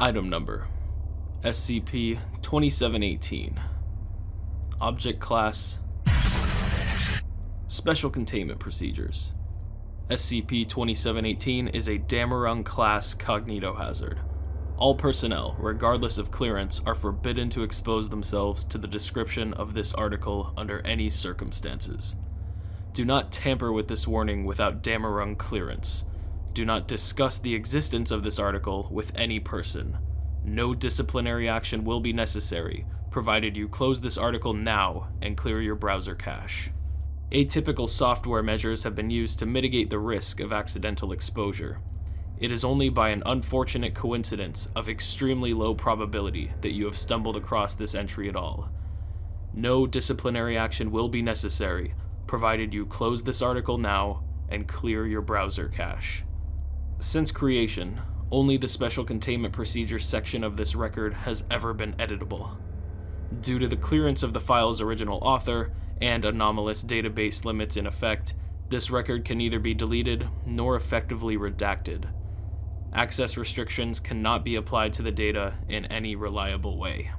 Item Number SCP-2718. Object Class Special Containment Procedures. SCP-2718 is a Damarung class Cognitohazard. All personnel, regardless of clearance, are forbidden to expose themselves to the description of this article under any circumstances. Do not tamper with this warning without Damarung clearance. Do not discuss the existence of this article with any person. No disciplinary action will be necessary, provided you close this article now and clear your browser cache. Atypical software measures have been used to mitigate the risk of accidental exposure. It is only by an unfortunate coincidence of extremely low probability that you have stumbled across this entry at all. No disciplinary action will be necessary, provided you close this article now and clear your browser cache. Since creation, only the Special Containment Procedures section of this record has ever been editable. Due to the clearance of the file's original author and anomalous database limits in effect, this record can neither be deleted nor effectively redacted. Access restrictions cannot be applied to the data in any reliable way.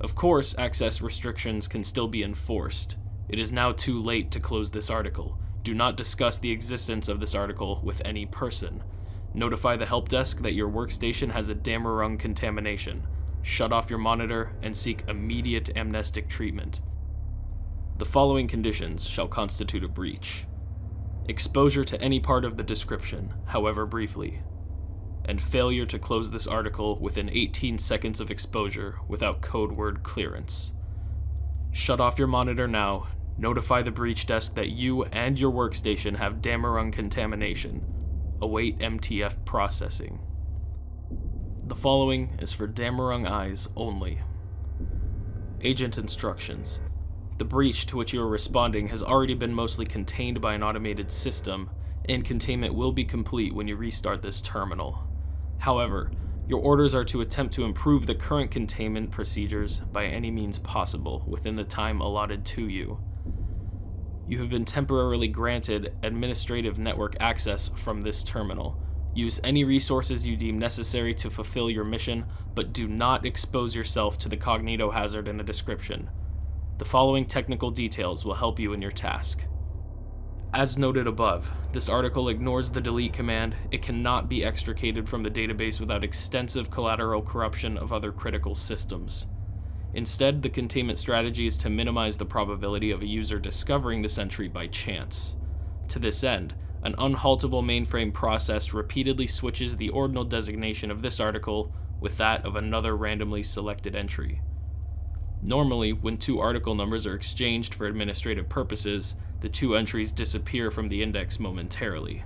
Of course, access restrictions can still be enforced. It is now too late to close this article. Do not discuss the existence of this article with any person. Notify the help desk that your workstation has a Damarung contamination. Shut off your monitor and seek immediate amnestic treatment. The following conditions shall constitute a breach: exposure to any part of the description, however briefly, and failure to close this article within 18 seconds of exposure without code word clearance. Shut off your monitor now. Notify the breach desk that you and your workstation have Damarung contamination. Await MTF processing. The following is for Damarung eyes only. Agent instructions. The breach to which you are responding has already been mostly contained by an automated system, and containment will be complete when you restart this terminal. However, your orders are to attempt to improve the current containment procedures by any means possible within the time allotted to you. You have been temporarily granted administrative network access from this terminal. Use any resources you deem necessary to fulfill your mission, but do not expose yourself to the Cognitohazard in the description. The following technical details will help you in your task. As noted above, this article ignores the delete command. It cannot be extricated from the database without extensive collateral corruption of other critical systems. Instead, the containment strategy is to minimize the probability of a user discovering this entry by chance. To this end, an unhaltable mainframe process repeatedly switches the ordinal designation of this article with that of another randomly selected entry. Normally, when two article numbers are exchanged for administrative purposes, the two entries disappear from the index momentarily.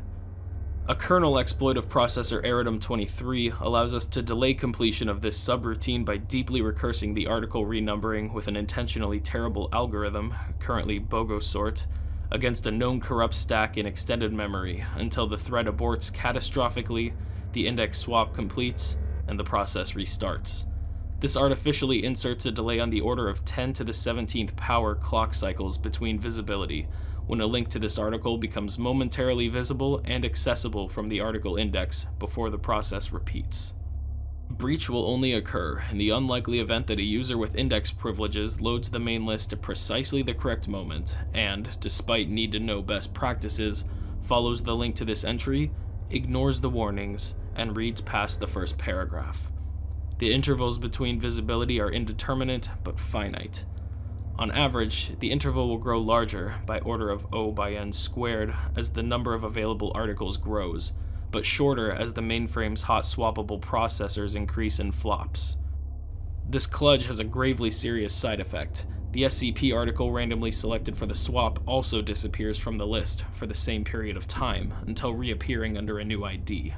A kernel exploit of processor Eridum-23 allows us to delay completion of this subroutine by deeply recursing the article renumbering with an intentionally terrible algorithm, currently Bogosort, against a known corrupt stack in extended memory until the thread aborts catastrophically, the index swap completes, and the process restarts. This artificially inserts a delay on the order of 10 to the 17th power clock cycles between visibility, when a link to this article becomes momentarily visible and accessible from the article index before the process repeats. Breach will only occur in the unlikely event that a user with index privileges loads the main list at precisely the correct moment and, despite need-to-know best practices, follows the link to this entry, ignores the warnings, and reads past the first paragraph. The intervals between visibility are indeterminate but finite. On average, the interval will grow larger by order of O by n squared as the number of available articles grows, but shorter as the mainframe's hot swappable processors increase in flops. This kludge has a gravely serious side effect. The SCP article randomly selected for the swap also disappears from the list for the same period of time until reappearing under a new ID.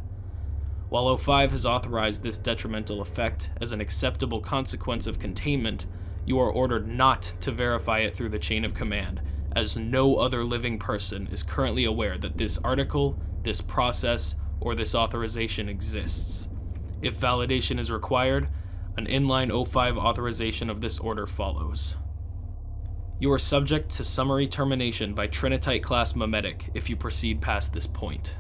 While O5 has authorized this detrimental effect as an acceptable consequence of containment, you are ordered not to verify it through the chain of command, as no other living person is currently aware that this article, this process, or this authorization exists. If validation is required, an inline O5 authorization of this order follows. You are subject to summary termination by Trinitite class Memetic if you proceed past this point.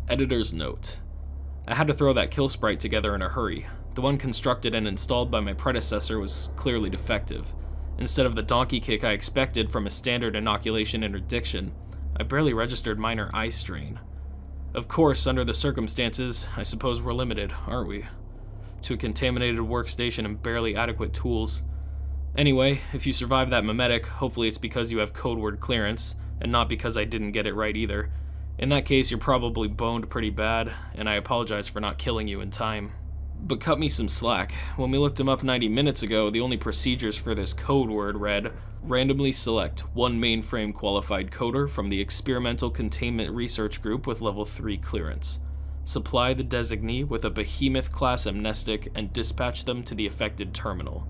Editor's note. I had to throw that kill sprite together in a hurry. The one constructed and installed by my predecessor was clearly defective. Instead of the donkey kick I expected from a standard inoculation interdiction, I barely registered minor eye strain. Of course, under the circumstances, I suppose we're limited, aren't we? To a contaminated workstation and barely adequate tools. Anyway, if you survive that memetic, hopefully it's because you have code word clearance, and not because I didn't get it right either. In that case, you're probably boned pretty bad, and I apologize for not killing you in time. But cut me some slack. When we looked him up 90 minutes ago, the only procedures for this code word read, randomly select one mainframe qualified coder from the Experimental Containment Research Group with level 3 clearance. Supply the designee with a behemoth-class amnestic and dispatch them to the affected terminal.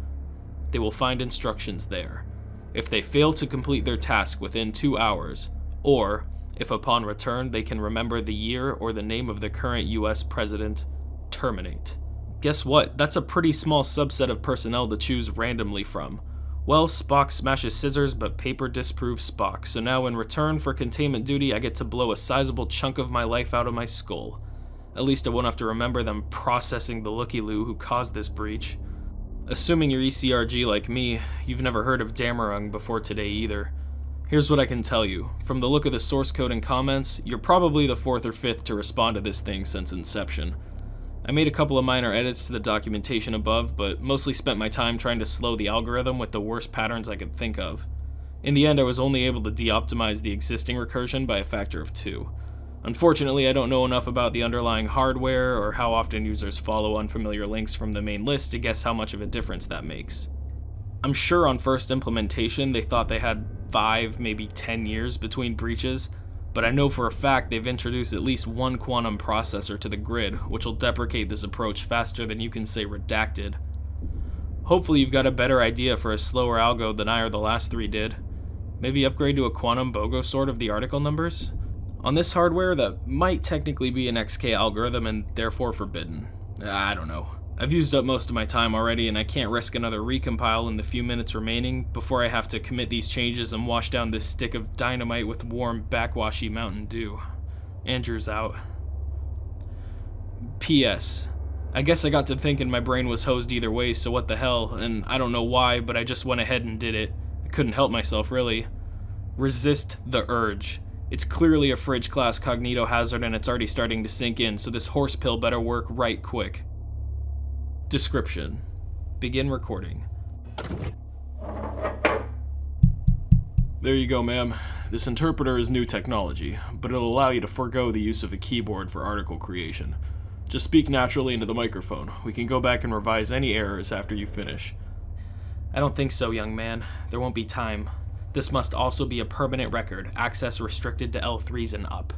They will find instructions there. If they fail to complete their task within 2 hours, or if upon return they can remember the year or the name of the current US president, terminate. Guess what? That's a pretty small subset of personnel to choose randomly from. Well, Spock smashes scissors, but paper disproves Spock, so now in return for containment duty, I get to blow a sizable chunk of my life out of my skull. At least I won't have to remember them processing the looky-loo who caused this breach. Assuming you're ECRG like me, you've never heard of Damarung before today either. Here's what I can tell you. From the look of the source code and comments, you're probably the 4th or 5th to respond to this thing since inception. I made a couple of minor edits to the documentation above, but mostly spent my time trying to slow the algorithm with the worst patterns I could think of. In the end, I was only able to de-optimize the existing recursion by a factor of 2. Unfortunately, I don't know enough about the underlying hardware or how often users follow unfamiliar links from the main list to guess how much of a difference that makes. I'm sure on first implementation they thought they had 5, maybe 10 years between breaches, but I know for a fact they've introduced at least one quantum processor to the grid, which will deprecate this approach faster than you can say redacted. Hopefully you've got a better idea for a slower algo than I or the last 3 did. Maybe upgrade to a quantum BOGO sort of the article numbers? On this hardware, that might technically be an XK algorithm and therefore forbidden. I don't know. I've used up most of my time already and I can't risk another recompile in the few minutes remaining before I have to commit these changes and wash down this stick of dynamite with warm, backwashy Mountain Dew. Andrew's out. P.S. I guess I got to thinking my brain was hosed either way, so what the hell, and I don't know why, but I just went ahead and did it. I couldn't help myself, really. Resist the urge. It's clearly a fridge-class Cognitohazard and it's already starting to sink in, so this horse pill better work right quick. Description. Begin recording. There you go, ma'am. This interpreter is new technology, but it'll allow you to forego the use of a keyboard for article creation. Just speak naturally into the microphone. We can go back and revise any errors after you finish. I don't think so, young man. There won't be time. This must also be a permanent record, access restricted to L3s and up.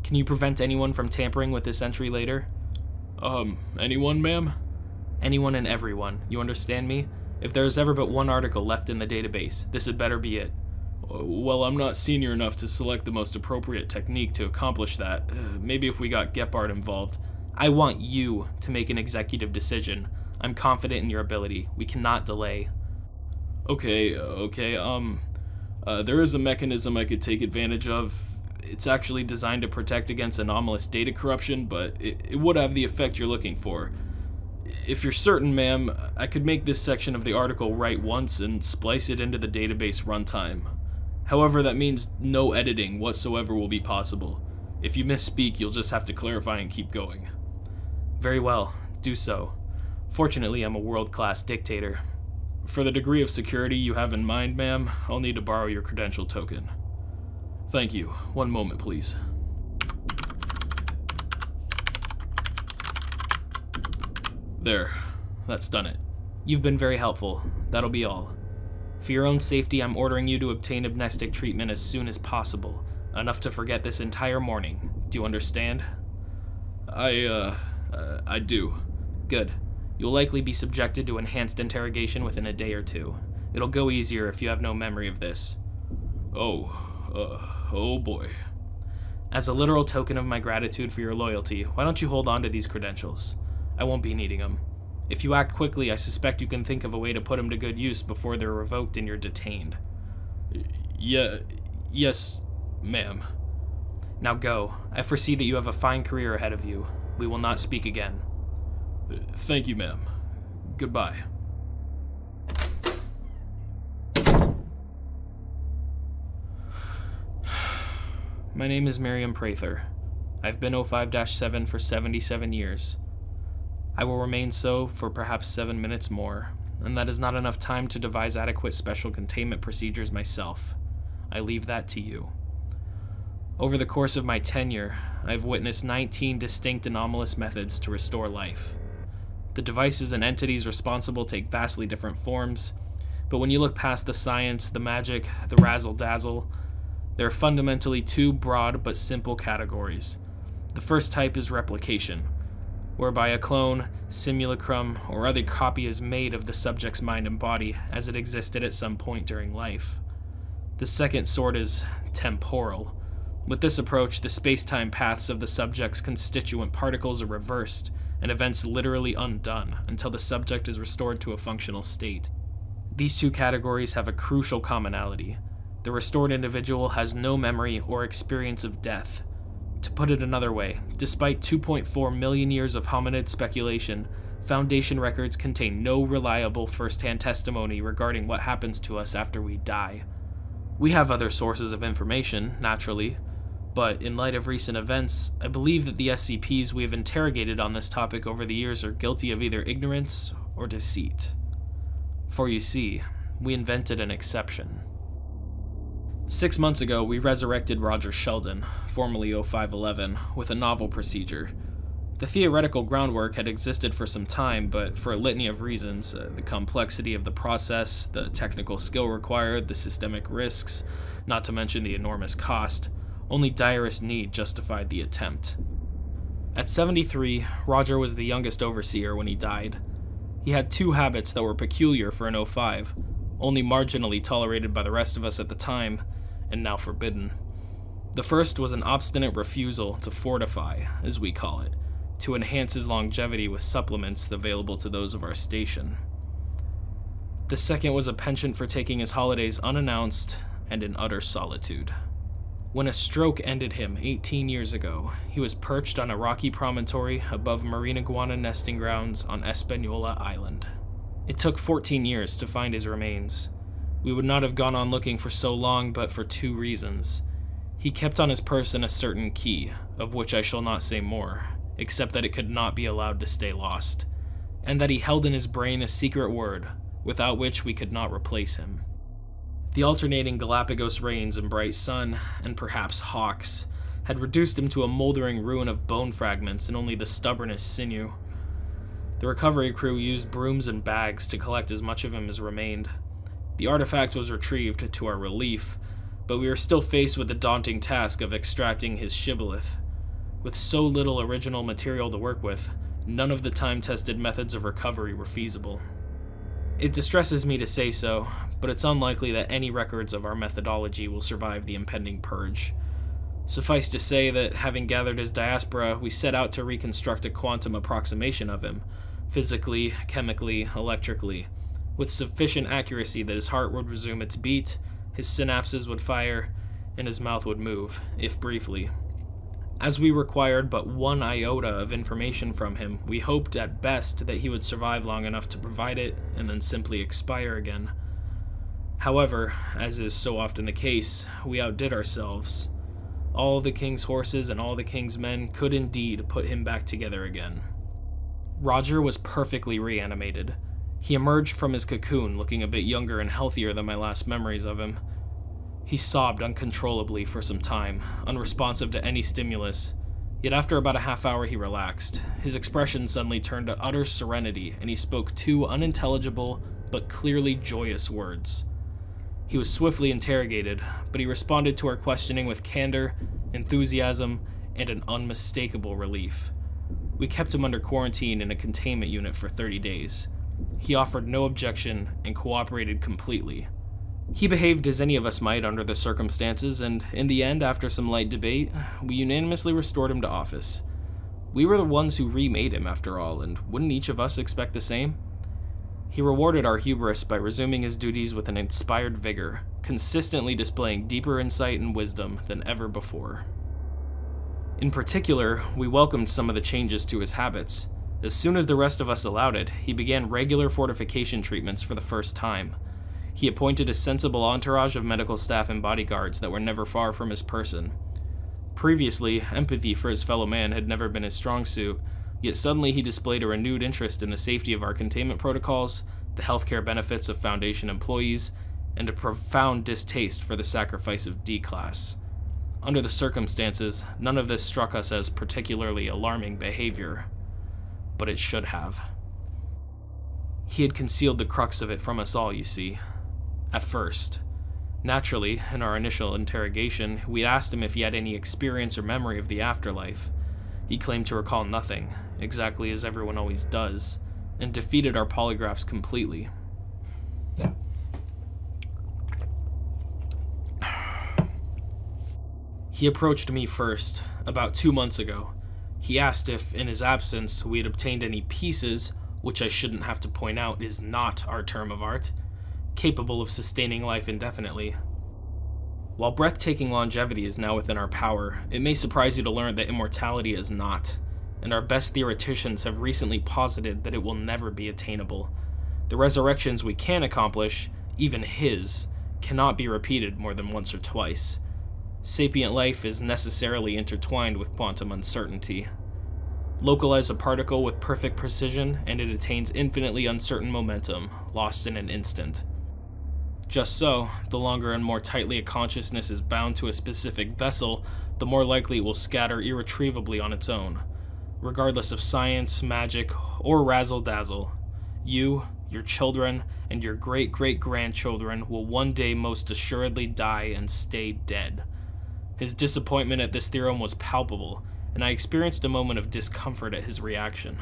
Can you prevent anyone from tampering with this entry later? Anyone, ma'am? Anyone and everyone, you understand me? If there is ever but one article left in the database, this had better be it. Well, I'm not senior enough to select the most appropriate technique to accomplish that. Maybe if we got Gepard involved. I want you to make an executive decision. I'm confident in your ability. We cannot delay. Okay, there is a mechanism I could take advantage of. It's actually designed to protect against anomalous data corruption, but it would have the effect you're looking for. If you're certain, ma'am, I could make this section of the article right once and splice it into the database runtime. However, that means no editing whatsoever will be possible. If you misspeak, you'll just have to clarify and keep going. Very well, do so. Fortunately, I'm a world-class dictator. For the degree of security you have in mind, ma'am, I'll need to borrow your credential token. Thank you. One moment, please. There. That's done it. You've been very helpful. That'll be all. For your own safety, I'm ordering you to obtain amnestic treatment as soon as possible. Enough to forget this entire morning. Do you understand? I do. Good. You'll likely be subjected to enhanced interrogation within a day or 2. It'll go easier if you have no memory of this. Oh boy. As a literal token of my gratitude for your loyalty, why don't you hold on to these credentials? I won't be needing them. If you act quickly, I suspect you can think of a way to put them to good use before they're revoked and you're detained. Yes, ma'am. Now go. I foresee that you have a fine career ahead of you. We will not speak again." "Thank you, ma'am. Goodbye." My name is Miriam Prather. I've been 05-7 for 77 years. I will remain so for perhaps 7 minutes more, and that is not enough time to devise adequate special containment procedures myself. I leave that to you. Over the course of my tenure, I've witnessed 19 distinct anomalous methods to restore life. The devices and entities responsible take vastly different forms, but when you look past the science, the magic, the razzle-dazzle, there are fundamentally two broad but simple categories. The first type is replication, whereby a clone, simulacrum, or other copy is made of the subject's mind and body as it existed at some point during life. The second sort is temporal. With this approach, the space-time paths of the subject's constituent particles are reversed, and events literally undone until the subject is restored to a functional state. These two categories have a crucial commonality. The restored individual has no memory or experience of death. To put it another way, despite 2.4 million years of hominid speculation, Foundation records contain no reliable first-hand testimony regarding what happens to us after we die. We have other sources of information, naturally, but in light of recent events, I believe that the SCPs we have interrogated on this topic over the years are guilty of either ignorance or deceit. For you see, we invented an exception. 6 months ago, we resurrected Roger Sheldon, formerly 0511, with a novel procedure. The theoretical groundwork had existed for some time, but for a litany of reasons, the complexity of the process, the technical skill required, the systemic risks, not to mention the enormous cost, only direst need justified the attempt. At 73, Roger was the youngest overseer when he died. He had two habits that were peculiar for an 05, only marginally tolerated by the rest of us at the time, and now forbidden. The first was an obstinate refusal to fortify, as we call it, to enhance his longevity with supplements available to those of our station. The second was a penchant for taking his holidays unannounced and in utter solitude. When a stroke ended him 18 years ago, he was perched on a rocky promontory above marine iguana nesting grounds on Espanola Island. It took 14 years to find his remains. We would not have gone on looking for so long but for two reasons. He kept on his person a certain key, of which I shall not say more, except that it could not be allowed to stay lost, and that he held in his brain a secret word, without which we could not replace him. The alternating Galapagos rains and bright sun, and perhaps hawks, had reduced him to a moldering ruin of bone fragments and only the stubbornest sinew. The recovery crew used brooms and bags to collect as much of him as remained. The artifact was retrieved, to our relief, but we were still faced with the daunting task of extracting his shibboleth. With so little original material to work with, none of the time-tested methods of recovery were feasible. It distresses me to say so, but it's unlikely that any records of our methodology will survive the impending purge. Suffice to say that, having gathered his diaspora, we set out to reconstruct a quantum approximation of him, physically, chemically, electrically, with sufficient accuracy that his heart would resume its beat, his synapses would fire, and his mouth would move, if briefly. As we required but one iota of information from him, we hoped at best that he would survive long enough to provide it and then simply expire again. However, as is so often the case, we outdid ourselves. All the king's horses and all the king's men could indeed put him back together again. Roger was perfectly reanimated. He emerged from his cocoon looking a bit younger and healthier than my last memories of him. He sobbed uncontrollably for some time, unresponsive to any stimulus, yet after about a half hour he relaxed. His expression suddenly turned to utter serenity, and he spoke two unintelligible but clearly joyous words. He was swiftly interrogated, but he responded to our questioning with candor, enthusiasm, and an unmistakable relief. We kept him under quarantine in a containment unit for 30 days. He offered no objection and cooperated completely. He behaved as any of us might under the circumstances, and in the end, after some light debate, we unanimously restored him to office. We were the ones who remade him, after all, and wouldn't each of us expect the same? He rewarded our hubris by resuming his duties with an inspired vigor, consistently displaying deeper insight and wisdom than ever before. In particular, we welcomed some of the changes to his habits. As soon as the rest of us allowed it, he began regular fortification treatments for the first time. He appointed a sensible entourage of medical staff and bodyguards that were never far from his person. Previously, empathy for his fellow man had never been his strong suit, yet suddenly he displayed a renewed interest in the safety of our containment protocols, the healthcare benefits of Foundation employees, and a profound distaste for the sacrifice of D-Class. Under the circumstances, none of this struck us as particularly alarming behavior, but it should have. He had concealed the crux of it from us all, you see. At first. Naturally, in our initial interrogation, we asked him if he had any experience or memory of the afterlife. He claimed to recall nothing, exactly as everyone always does, and defeated our polygraphs completely. He approached me first, about 2 months ago. He asked if, in his absence, we had obtained any pieces, which I shouldn't have to point out is not our term of art, capable of sustaining life indefinitely. While breathtaking longevity is now within our power, it may surprise you to learn that immortality is not, and our best theoreticians have recently posited that it will never be attainable. The resurrections we can accomplish, even his, cannot be repeated more than once or twice. Sapient life is necessarily intertwined with quantum uncertainty. Localize a particle with perfect precision, and it attains infinitely uncertain momentum, lost in an instant. Just so, the longer and more tightly a consciousness is bound to a specific vessel, the more likely it will scatter irretrievably on its own. Regardless of science, magic, or razzle-dazzle, you, your children, and your great-great-grandchildren will one day most assuredly die and stay dead. His disappointment at this theorem was palpable, and I experienced a moment of discomfort at his reaction.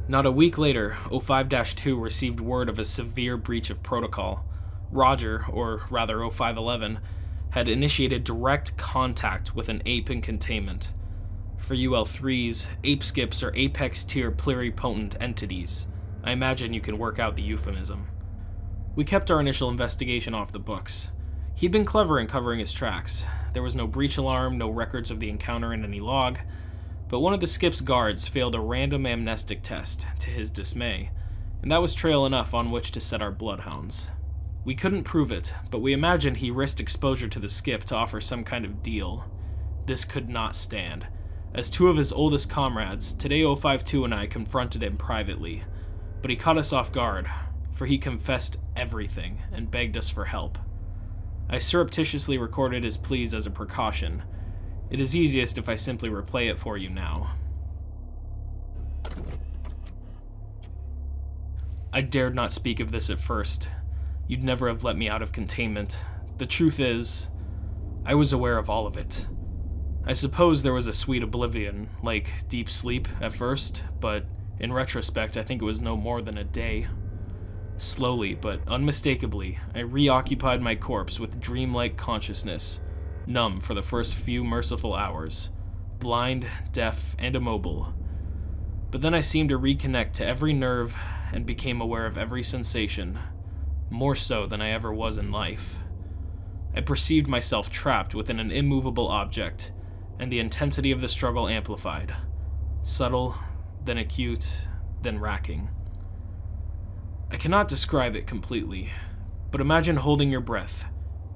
Not a week later, 05-2 received word of a severe breach of protocol. Roger, or rather 0511, had initiated direct contact with an ape in containment. For UL3s, ape skips are apex-tier pluripotent entities. I imagine you can work out the euphemism. We kept our initial investigation off the books. He'd been clever in covering his tracks. There was no breach alarm, no records of the encounter in any log, but one of the skip's guards failed a random amnestic test, to his dismay, and that was trail enough on which to set our bloodhounds. We couldn't prove it, but we imagined he risked exposure to the skip to offer some kind of deal. This could not stand. As two of his oldest comrades, today 052 and I confronted him privately, but he caught us off guard, for he confessed everything and begged us for help. I surreptitiously recorded his pleas as a precaution. It is easiest if I simply replay it for you now. I dared not speak of this at first. You'd never have let me out of containment. The truth is, I was aware of all of it. I suppose there was a sweet oblivion, like deep sleep at first, but in retrospect, I think it was no more than a day. Slowly, but unmistakably, I reoccupied my corpse with dreamlike consciousness, numb for the first few merciful hours, blind, deaf, and immobile. But then I seemed to reconnect to every nerve and became aware of every sensation, more so than I ever was in life. I perceived myself trapped within an immovable object, and the intensity of the struggle amplified. Subtle, then acute, then racking. I cannot describe it completely, but imagine holding your breath,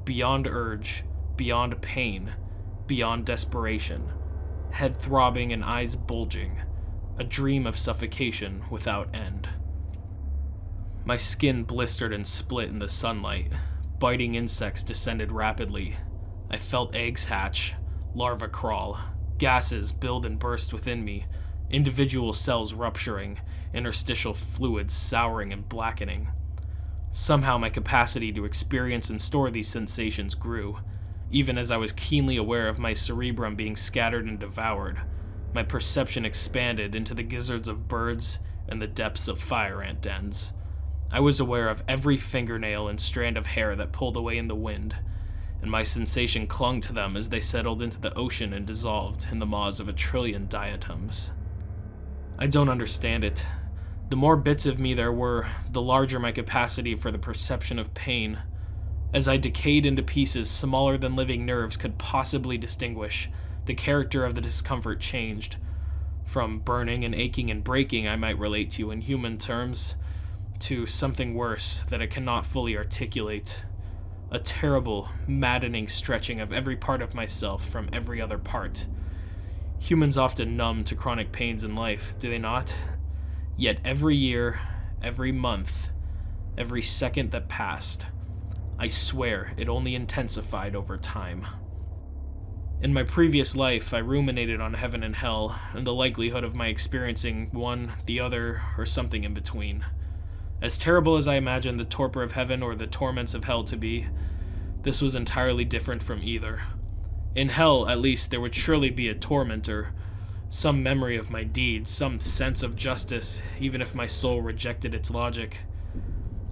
beyond urge, beyond pain, beyond desperation, head throbbing and eyes bulging, a dream of suffocation without end. My skin blistered and split in the sunlight. Biting insects descended rapidly. I felt eggs hatch, larvae crawl, gases build and burst within me, individual cells rupturing, interstitial fluids souring and blackening. Somehow my capacity to experience and store these sensations grew, even as I was keenly aware of my cerebrum being scattered and devoured. My perception expanded into the gizzards of birds and the depths of fire ant dens. I was aware of every fingernail and strand of hair that pulled away in the wind, and my sensation clung to them as they settled into the ocean and dissolved in the maws of a trillion diatoms. I don't understand it. The more bits of me there were, the larger my capacity for the perception of pain. As I decayed into pieces smaller than living nerves could possibly distinguish, The character of the discomfort changed. From burning and aching and breaking I might relate to in human terms, to something worse that I cannot fully articulate. A terrible, maddening stretching of every part of myself from every other part. Humans often numb to chronic pains in life, do they not? Yet every year, every month, every second that passed, I swear it only intensified over time. In my previous life, I ruminated on heaven and hell, and the likelihood of my experiencing one, the other, or something in between. As terrible as I imagined the torpor of heaven or the torments of hell to be, this was entirely different from either. In hell, at least, there would surely be a tormentor, some memory of my deeds, some sense of justice, even if my soul rejected its logic.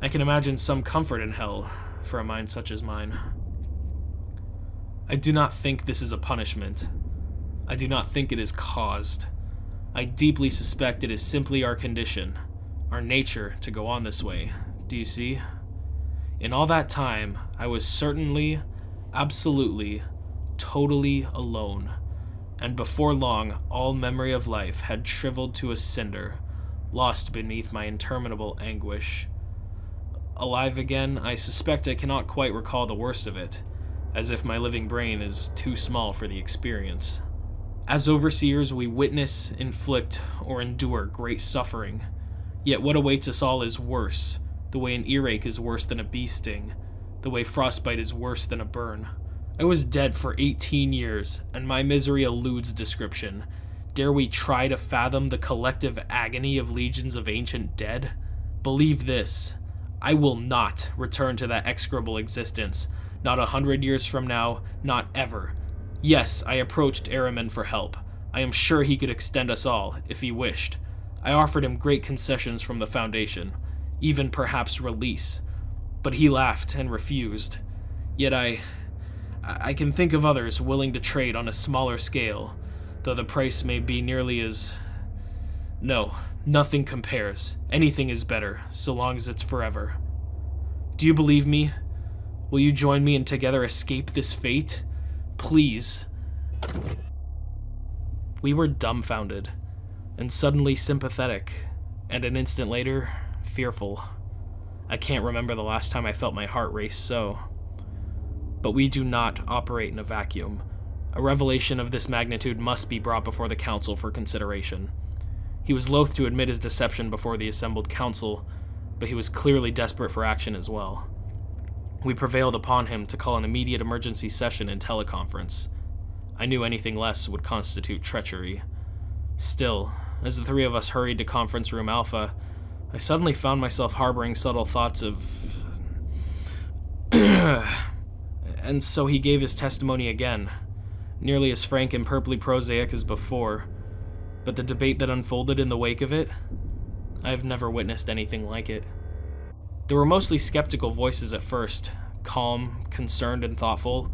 I can imagine some comfort in hell, for a mind such as mine. I do not think this is a punishment. I do not think it is caused. I deeply suspect it is simply our condition, our nature to go on this way. Do you see? In all that time, I was certainly, absolutely, totally alone, and before long, all memory of life had shriveled to a cinder, lost beneath my interminable anguish. Alive again, I suspect I cannot quite recall the worst of it, as if my living brain is too small for the experience. As overseers, we witness, inflict, or endure great suffering. Yet what awaits us all is worse, the way an earache is worse than a bee sting, the way frostbite is worse than a burn. I was dead for 18 years, and my misery eludes description. Dare we try to fathom the collective agony of legions of ancient dead? Believe this, I will not return to that execrable existence, not 100 years from now, not ever. Yes, I approached Araman for help. I am sure he could extend us all, if he wished. I offered him great concessions from the Foundation, even perhaps release, but he laughed and refused. Yet I can think of others willing to trade on a smaller scale, though the price may be nearly as... No, nothing compares. Anything is better, so long as it's forever. Do you believe me? Will you join me and together escape this fate? Please. We were dumbfounded, and suddenly sympathetic, and an instant later, fearful. I can't remember the last time I felt my heart race so. But we do not operate in a vacuum. A revelation of this magnitude must be brought before the council for consideration. He was loath to admit his deception before the assembled council, but he was clearly desperate for action as well. We prevailed upon him to call an immediate emergency session in teleconference. I knew anything less would constitute treachery. Still, as the three of us hurried to Conference Room Alpha, I suddenly found myself harboring subtle thoughts of... And so he gave his testimony again, nearly as frank and purply prosaic as before, but the debate that unfolded in the wake of it, I have never witnessed anything like it. There were mostly skeptical voices at first, calm, concerned, and thoughtful.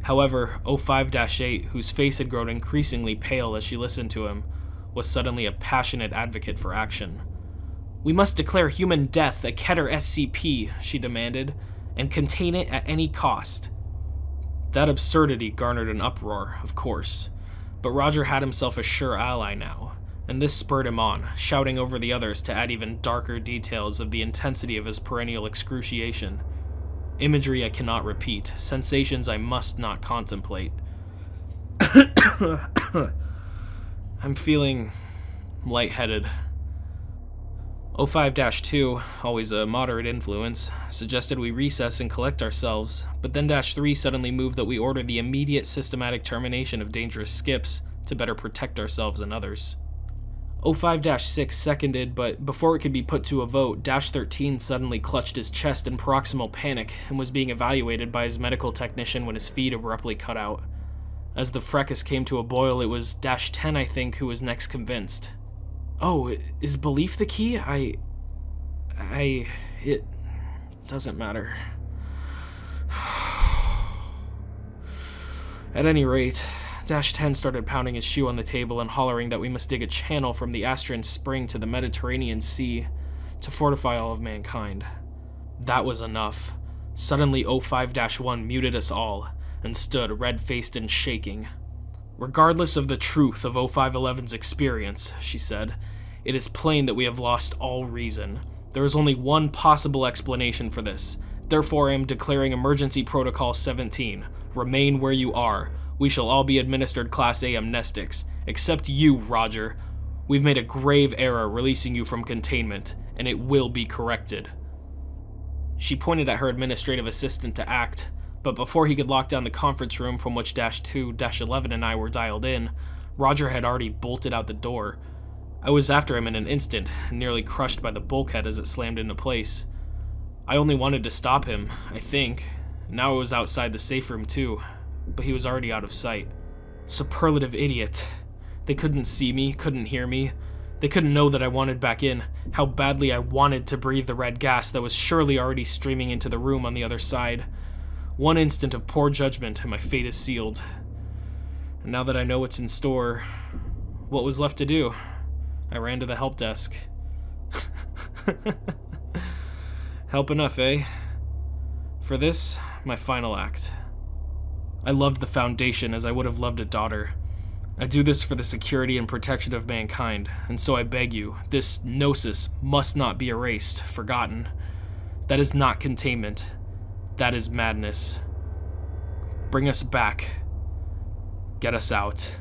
However, 05-8, whose face had grown increasingly pale as she listened to him, was suddenly a passionate advocate for action. "We must declare human death a Keter SCP," she demanded, "and contain it at any cost." That absurdity garnered an uproar, of course, but Roger had himself a sure ally now, and this spurred him on, shouting over the others to add even darker details of the intensity of his perennial excruciation. Imagery I cannot repeat, sensations I must not contemplate. I'm feeling lightheaded. 05-2, always a moderate influence, suggested we recess and collect ourselves, but then -3 suddenly moved that we order the immediate systematic termination of dangerous skips to better protect ourselves and others. 05-6 seconded, but before it could be put to a vote, -13 suddenly clutched his chest in proximal panic and was being evaluated by his medical technician when his feed abruptly cut out. As the fracas came to a boil, it was -10, I think, who was next convinced. "Oh, is belief the key? It doesn't matter." At any rate, -10 started pounding his shoe on the table and hollering that we must dig a channel from the Astran Spring to the Mediterranean Sea to fortify all of mankind. That was enough. Suddenly 05-1 muted us all and stood red-faced and shaking. Regardless of the truth of 0511's experience, she said, it is plain that we have lost all reason. There is only one possible explanation for this. Therefore, I am declaring Emergency Protocol 17. Remain where you are. We shall all be administered Class A amnestics. Except you, Roger. We've made a grave error releasing you from containment, and it will be corrected. She pointed at her administrative assistant to act, but before he could lock down the conference room from which -2-11 and I were dialed in, Roger had already bolted out the door. I was after him in an instant, nearly crushed by the bulkhead as it slammed into place. I only wanted to stop him, I think. Now I was outside the safe room too, but he was already out of sight. Superlative idiot. They couldn't see me, couldn't hear me. They couldn't know that I wanted back in, how badly I wanted to breathe the red gas that was surely already streaming into the room on the other side. One instant of poor judgment and my fate is sealed. And now that I know what's in store, what was left to do? I ran to the help desk. Help enough, eh? For this, my final act. I loved the Foundation as I would have loved a daughter. I do this for the security and protection of mankind, and so I beg you, this gnosis must not be erased, forgotten. That is not containment. That is madness. Bring us back. Get us out.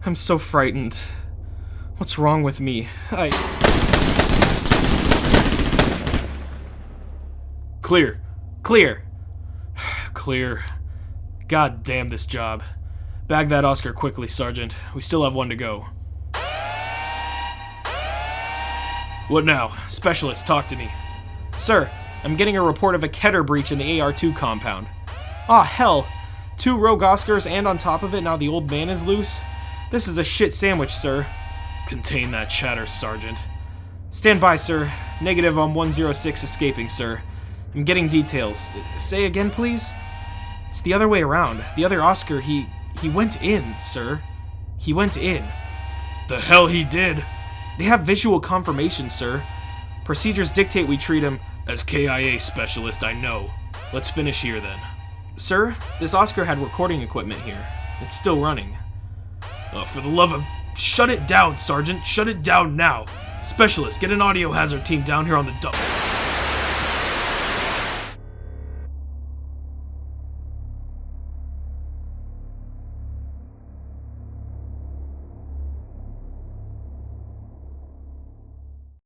I'm so frightened. What's wrong with me? Clear. Clear. Clear. God damn this job. Bag that Oscar quickly, Sergeant. We still have one to go. What now? Specialist, talk to me. Sir, I'm getting a report of a Keter breach in the AR2 compound. Aw, hell. 2 rogue Oscars and on top of it now the old man is loose? This is a shit sandwich, sir. Contain that chatter, Sergeant. Stand by, sir. Negative on 106 escaping, sir. I'm getting details. Say again, please? It's the other way around. The other Oscar, he went in, sir. He went in. The hell he did? They have visual confirmation, sir. Procedures dictate we treat him as KIA specialist, I know. Let's finish here, then. Sir, this Oscar had recording equipment here. It's still running. Oh, for the love of... Shut it down, Sergeant. Shut it down now. Specialist, get an audio hazard team down here on the dump.